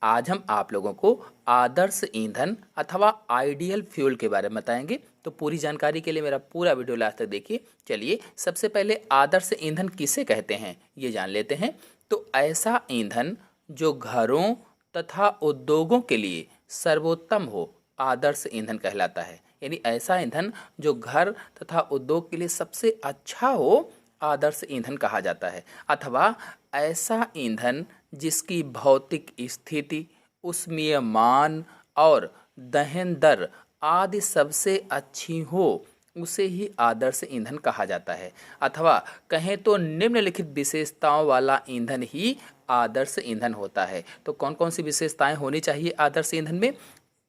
आज हम आप लोगों को आदर्श ईंधन अथवा आइडियल फ्यूल के बारे में बताएंगे। तो पूरी जानकारी के लिए मेरा पूरा वीडियो लास्ट तक देखिए। चलिए सबसे पहले आदर्श ईंधन किसे कहते हैं ये जान लेते हैं। तो ऐसा ईंधन जो घरों तथा उद्योगों के लिए सर्वोत्तम हो, आदर्श ईंधन कहलाता है। यानी ऐसा ईंधन जो घर तथा उद्योग के लिए सबसे अच्छा हो, आदर्श ईंधन कहा जाता है। अथवा ऐसा ईंधन जिसकी भौतिक स्थिति, ऊष्मीय मान और दहन दर आदि सबसे अच्छी हो, उसे ही आदर्श ईंधन कहा जाता है। अथवा कहें तो निम्नलिखित विशेषताओं वाला ईंधन ही आदर्श ईंधन होता है। तो कौन कौन सी विशेषताएं होनी चाहिए आदर्श ईंधन में?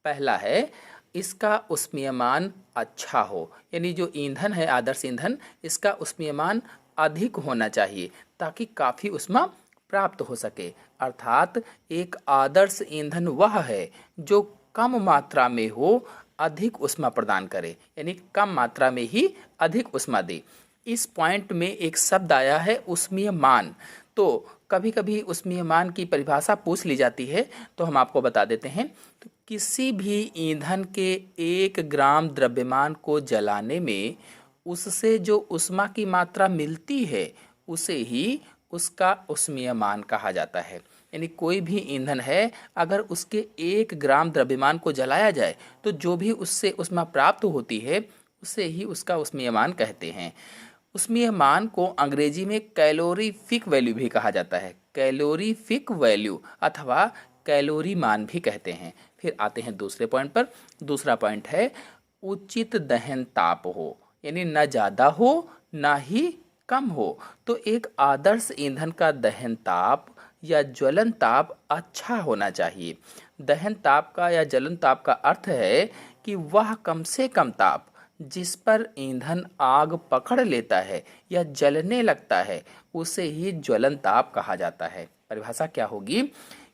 पहला है, इसका ऊष्मीयमान अच्छा हो। यानी जो ईंधन है आदर्श ईंधन, इसका ऊष्मीयमान अधिक होना चाहिए ताकि काफ़ी ऊष्मा प्राप्त हो सके। अर्थात एक आदर्श ईंधन वह है जो कम मात्रा में हो, अधिक ऊष्मा प्रदान करे। यानी कम मात्रा में ही अधिक ऊष्मा दे। इस पॉइंट में एक शब्द आया है ऊष्मीय मान। तो कभी कभी ऊष्मीय मान की परिभाषा पूछ ली जाती है, तो हम आपको बता देते हैं। तो किसी भी ईंधन के 1 ग्राम द्रव्यमान को जलाने में उससे जो ऊष्मा की मात्रा मिलती है, उसे ही उसका ऊष्मीय मान कहा जाता है। यानी कोई भी ईंधन है, अगर उसके 1 ग्राम द्रव्यमान को जलाया जाए तो जो भी उससे ऊष्मा प्राप्त होती है, उसे ही उसका ऊष्मीय मान कहते हैं। ऊष्मीय मान को अंग्रेजी में कैलोरीफिक वैल्यू भी कहा जाता है। कैलोरीफिक वैल्यू अथवा कैलोरी मान भी कहते हैं। फिर आते हैं दूसरे पॉइंट पर। दूसरा पॉइंट है उचित दहन ताप हो। यानी न ज़्यादा हो ना ही कम हो। तो एक आदर्श ईंधन का दहन ताप या ज्वलन ताप अच्छा होना चाहिए। दहन ताप का या ज्वलन ताप का अर्थ है कि वह कम से कम ताप जिस पर ईंधन आग पकड़ लेता है या जलने लगता है, उसे ही ज्वलन ताप कहा जाता है। परिभाषा क्या होगी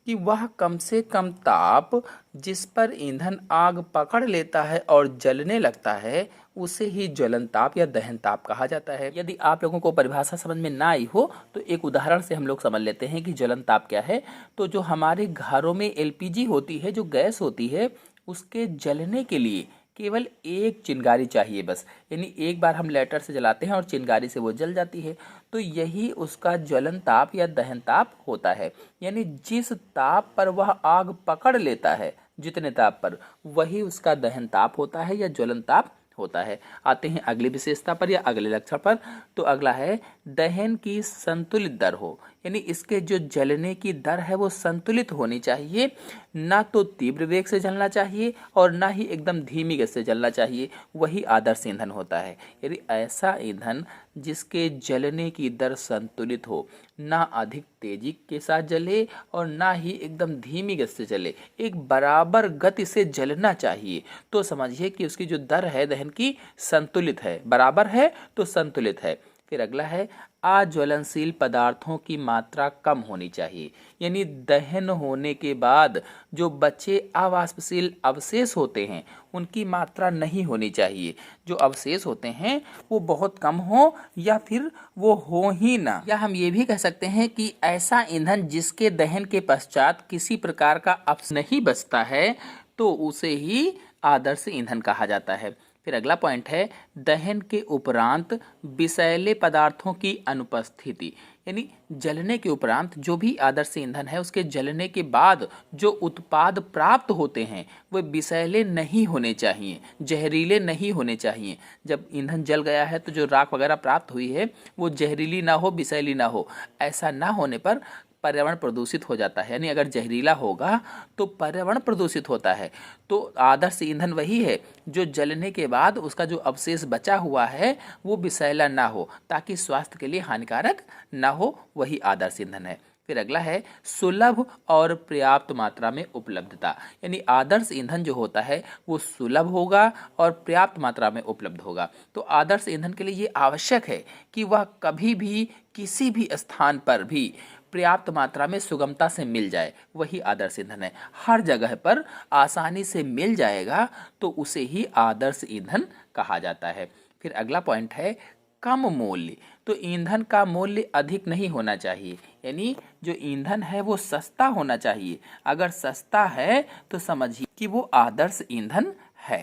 कि वह कम से कम ताप जिस पर ईंधन आग पकड़ लेता है और जलने लगता है, उसे ही ज्वलन ताप या दहन ताप कहा जाता है। यदि आप लोगों को परिभाषा समझ में ना आई हो तो एक उदाहरण से हम लोग समझ लेते हैं कि ज्वलन ताप क्या है। तो जो हमारे घरों में एलपीजी होती है, जो गैस होती है, उसके जलने के लिए केवल एक चिंगारी चाहिए बस। यानी एक बार हम लाइटर से जलाते हैं और चिंगारी से वो जल जाती है। तो यही उसका ज्वलन ताप या दहन ताप होता है। यानी जिस ताप पर वह आग पकड़ लेता है, जितने ताप पर, वही उसका दहन ताप होता है या ज्वलन ताप होता है। आते हैं अगली विशेषता पर या अगले लक्षण पर। तो अगला है दहन की संतुलित दर हो। यानी इसके जो जलने की दर है वो संतुलित होनी चाहिए। ना तो तीव्र वेग से जलना चाहिए और ना ही एकदम धीमी गति से जलना चाहिए। वही आदर्श ईंधन होता है। यदि ऐसा ईंधन जिसके जलने की दर संतुलित हो, ना अधिक तेजी के साथ जले और ना ही एकदम धीमी गति से जले, एक बराबर गति से जलना चाहिए, तो समझिए कि उसकी जो दर है दहन की संतुलित है, बराबर है तो संतुलित है। फिर अगला है अज्वलनशील पदार्थों की मात्रा कम होनी चाहिए। यानी दहन होने के बाद जो बचे अवाष्पशील अवशेष होते हैं, उनकी मात्रा नहीं होनी चाहिए। जो अवशेष होते हैं वो बहुत कम हो या फिर वो हो ही ना। या हम ये भी कह सकते हैं कि ऐसा ईंधन जिसके दहन के पश्चात किसी प्रकार का अपशेष नहीं बचता है, तो उसे ही आदर्श ईंधन कहा जाता है। फिर अगला पॉइंट है दहन के उपरांत विषैले पदार्थों की अनुपस्थिति। यानी जलने के उपरांत जो भी आदर्श ईंधन है, उसके जलने के बाद जो उत्पाद प्राप्त होते हैं वो विषैले नहीं होने चाहिए, जहरीले नहीं होने चाहिए। जब ईंधन जल गया है तो जो राख वगैरह प्राप्त हुई है वो जहरीली ना हो, विषैली ना हो। ऐसा ना होने पर पर्यावरण प्रदूषित हो जाता है। यानी अगर जहरीला होगा तो पर्यावरण प्रदूषित होता है। तो आदर्श ईंधन वही है जो जलने के बाद उसका जो अवशेष बचा हुआ है वो विषैला ना हो, ताकि स्वास्थ्य के लिए हानिकारक ना हो। वही आदर्श ईंधन है। फिर अगला है सुलभ और पर्याप्त मात्रा में उपलब्धता। यानी आदर्श ईंधन जो होता है वो सुलभ होगा और पर्याप्त मात्रा में उपलब्ध होगा। तो आदर्श ईंधन के लिए ये आवश्यक है कि वह कभी भी किसी भी स्थान पर भी पर्याप्त मात्रा में सुगमता से मिल जाए। वही आदर्श ईंधन है। हर जगह पर आसानी से मिल जाएगा तो उसे ही आदर्श ईंधन कहा जाता है। फिर अगला पॉइंट है कम मूल्य। तो ईंधन का मूल्य अधिक नहीं होना चाहिए, यानी जो ईंधन है वो सस्ता होना चाहिए। अगर सस्ता है तो समझिए कि वो आदर्श ईंधन है,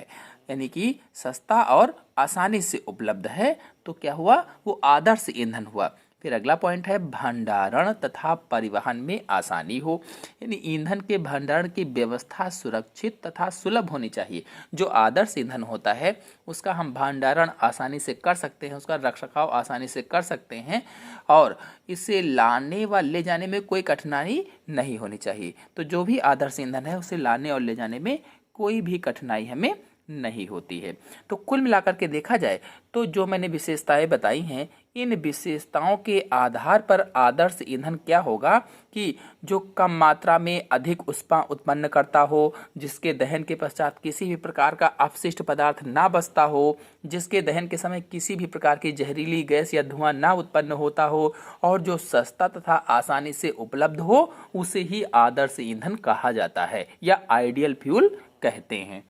यानी कि सस्ता और आसानी से उपलब्ध है तो क्या हुआ, वो आदर्श ईंधन हुआ। फिर अगला पॉइंट है भंडारण तथा परिवहन में आसानी हो, यानी ईंधन के भंडारण की व्यवस्था सुरक्षित तथा सुलभ होनी चाहिए। जो आदर्श ईंधन होता है उसका हम भंडारण आसानी से कर सकते हैं, उसका रखरखाव आसानी से कर सकते हैं और इसे लाने व ले जाने में कोई कठिनाई नहीं होनी चाहिए। तो जो भी आदर्श ईंधन है उसे लाने और ले जाने में कोई भी कठिनाई हमें नहीं होती है। तो कुल मिलाकर के देखा जाए तो जो मैंने विशेषताएं बताई हैं, इन विशेषताओं के आधार पर आदर्श ईंधन क्या होगा कि जो कम मात्रा में अधिक ऊष्मा उत्पन्न करता हो, जिसके दहन के पश्चात किसी भी प्रकार का अपशिष्ट पदार्थ ना बचता हो, जिसके दहन के समय किसी भी प्रकार की जहरीली गैस या धुआं ना उत्पन्न होता हो और जो सस्ता तथा आसानी से उपलब्ध हो, उसे ही आदर्श ईंधन कहा जाता है या आइडियल फ्यूल कहते हैं।